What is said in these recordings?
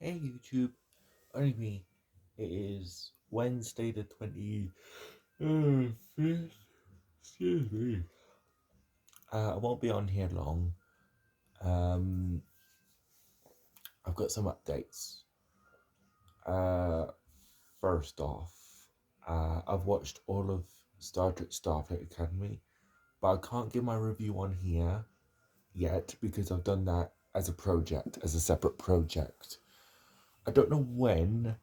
Hey YouTube, only me. It is Wednesday the 25th. Excuse me. I won't be on here long. Um, I've got some updates. Uh, First off, I've watched all of Star Trek Starfleet Academy, but I can't give my review on here yet because I've done that as a project, as a separate project. I don't know when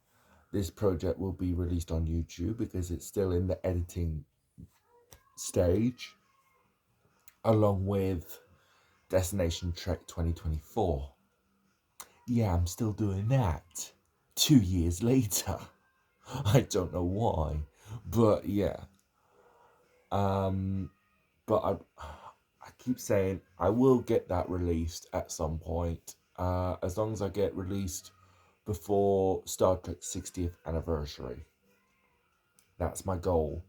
this project will be released on YouTube because it's still in the editing stage, along with Destination Trek 2024. Yeah, I'm still doing that 2 years later. I don't know why, but yeah. Um, but I keep saying I will get that released at some point. As long as I get released before Star Trek's 60th anniversary. That's my goal.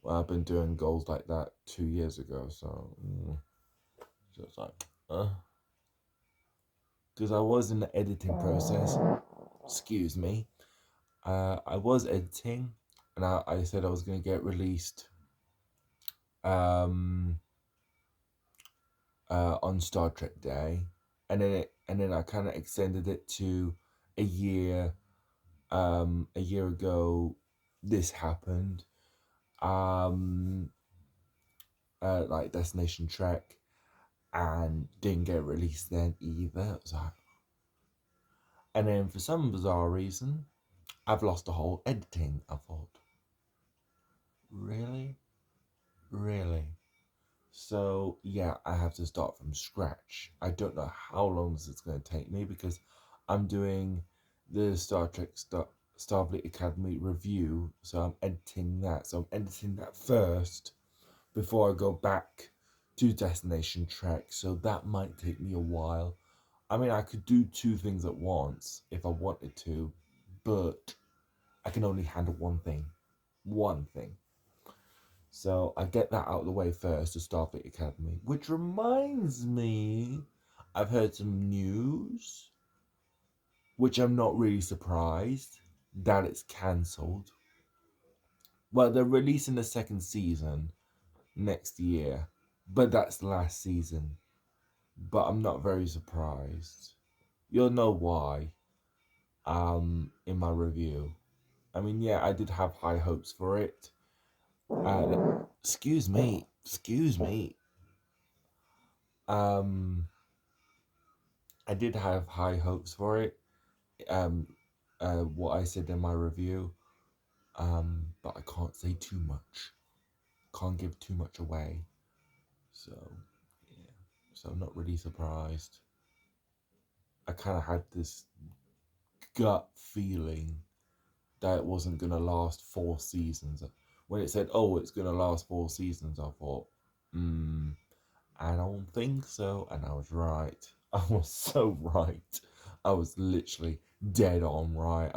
Well, I've been doing goals like that 2 years ago, so it's like, because I was in the editing process. Excuse me. I was editing, and I said I was going to get released um, on Star Trek Day, and then I kind of extended it to a year. A year ago, this happened. Um, like Destination Trek, and didn't get released then either. It was like, and then for some bizarre reason, I've lost the whole editing. I thought, really? Really? So yeah, I have to start from scratch. I don't know how long this is going to take me because I'm doing the Starfleet Academy review, so I'm editing that. So I'm editing that first before I go back to Destination Trek. So that might take me a while. I mean, I could do two things at once if I wanted to, but I can only handle one thing. One thing. So I get that out of the way first to Starfleet Academy. Which reminds me, I've heard some news, which I'm not really surprised that it's cancelled. Well, they're releasing the second season next year, but that's the last season. But I'm not very surprised. You'll know why in my review. I mean, yeah, I did have high hopes for it. Excuse me. Um, I did have high hopes for it. Um, what I said in my review. But I can't say too much. Can't give too much away. So, yeah. So I'm not really surprised. I kind of had this gut feeling that it wasn't gonna last 4 seasons. When it said, "Oh, it's gonna last 4 seasons," I thought, I don't think so. And I was right. I was so right. I was literally dead on right.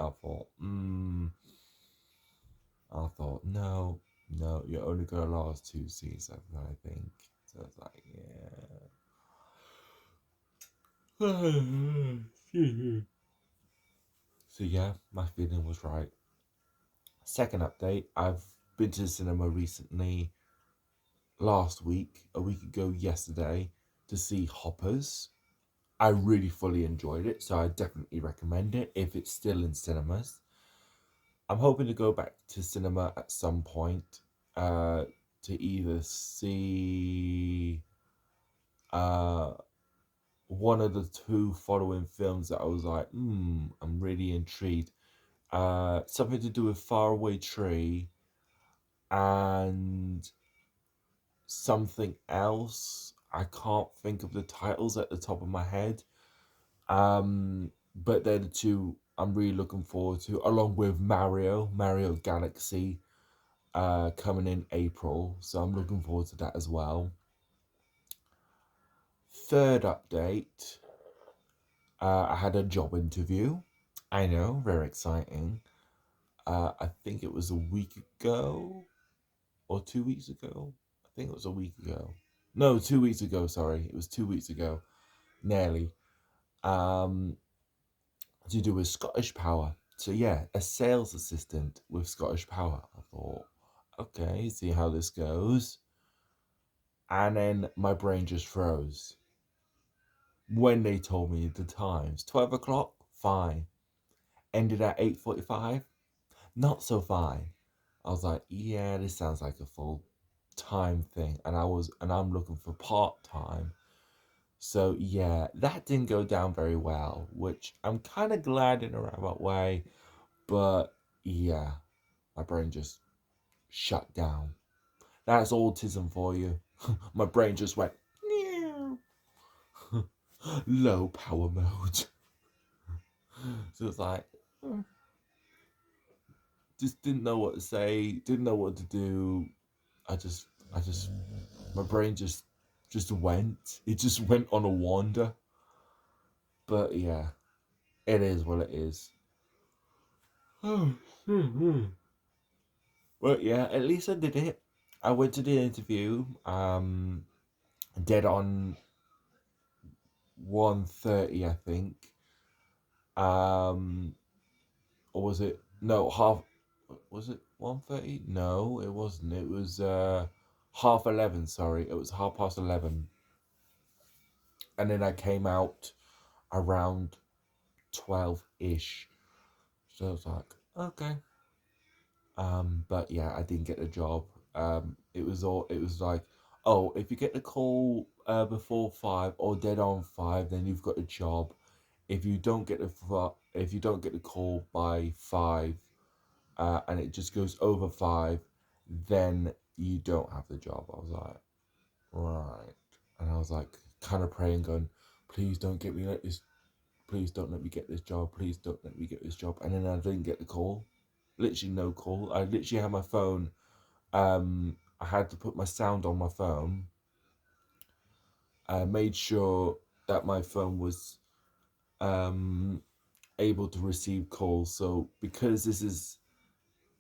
No, you're only gonna last 2 seasons, I think. So it's like, yeah. So yeah, my feeling was right. Second update, I've been to the cinema recently, last week, a week ago yesterday, to see Hoppers. I really fully enjoyed it, so I definitely recommend it if it's still in cinemas. I'm hoping to go back to cinema at some point uh, to either see uh, one of the two following films that I was like, I'm really intrigued. Something to do with Faraway Tree and something else. I can't think of the titles at the top of my head. But they're the two I'm really looking forward to, along with Mario Galaxy, coming in April. So I'm looking forward to that as well. Third update, I had a job interview. I know, very exciting. I think it was a week ago or 2 weeks ago. I think it was a week ago. No, 2 weeks ago. Sorry, it was 2 weeks ago. Nearly. Um, to do with Scottish Power. So yeah, a sales assistant with Scottish Power. I thought, okay, see how this goes. And then my brain just froze when they told me the times. 12 o'clock, fine. Ended at 8:45, not so fine. I was like, yeah, this sounds like a full time thing, and I'm looking for part time. So yeah, that didn't go down very well, which I'm kind of glad in a roundabout way, but yeah, my brain just shut down. That's autism for you. My brain just went low power mode. So it's like, just didn't know what to say, didn't know what to do. I just, my brain just went. It just went on a wander. But yeah, it is what it is. But yeah, at least I did it. I went to the interview. Dead on 1:30, I think. Um, or was it no half? Was it 1:30? No, it wasn't. It was 11:30. Sorry, it was 11:30, and then I came out around 12 ish. So I was like, okay. But yeah, I didn't get the job. It was like, oh, if you get the call before 5 or dead on 5, then you've got a job. If you don't get the call by 5, and it just goes over 5, then you don't have the job. I was like, right. And I was like, kind of praying, going, please don't get me like this. Please don't let me get this job. Please don't let me get this job. And then I didn't get the call. Literally no call. I literally had my phone. I had to put my sound on my phone. I made sure that my phone was um, able to receive calls. So because this is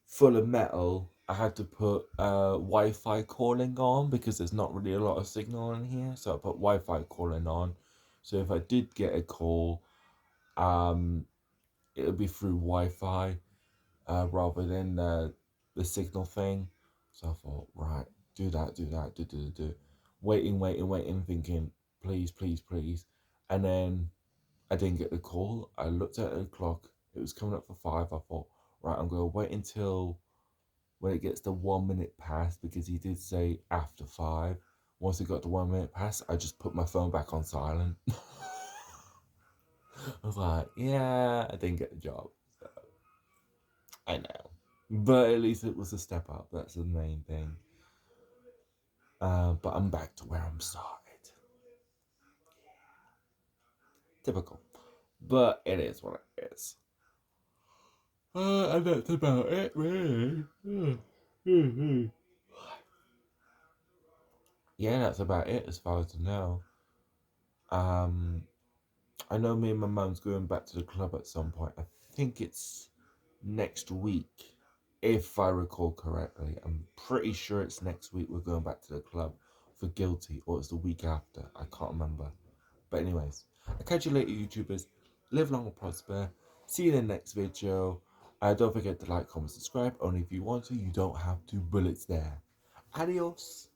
full of metal, I had to put Wi-Fi calling on because there's not really a lot of signal in here. So I put Wi-Fi calling on. So if I did get a call, um, it would be through Wi-Fi rather than the signal thing. So I thought, right, do. Waiting, thinking, please, please, please. And then I didn't get the call. I looked at the clock. It was coming up for 5. I thought, right, I'm going to wait until when it gets to 1 minute past because he did say after 5. Once it got to 1 minute past, I just put my phone back on silent. I was like, yeah, I didn't get the job. So, I know. But at least it was a step up. That's the main thing. But I'm back to where I'm started. Typical. But it is what it is. And that's about it, really. Yeah, that's about it as far as I know. Um, I know me and my mum's going back to the club at some point. I think it's next week, if I recall correctly. I'm pretty sure it's next week we're going back to the club for Guilty, or it's the week after. I can't remember. But anyways, I'll catch you later, YouTubers. Live long and prosper. See you in the next video. Don't forget to like, comment, subscribe. Only if you want to. You don't have to, but it's there. Adios.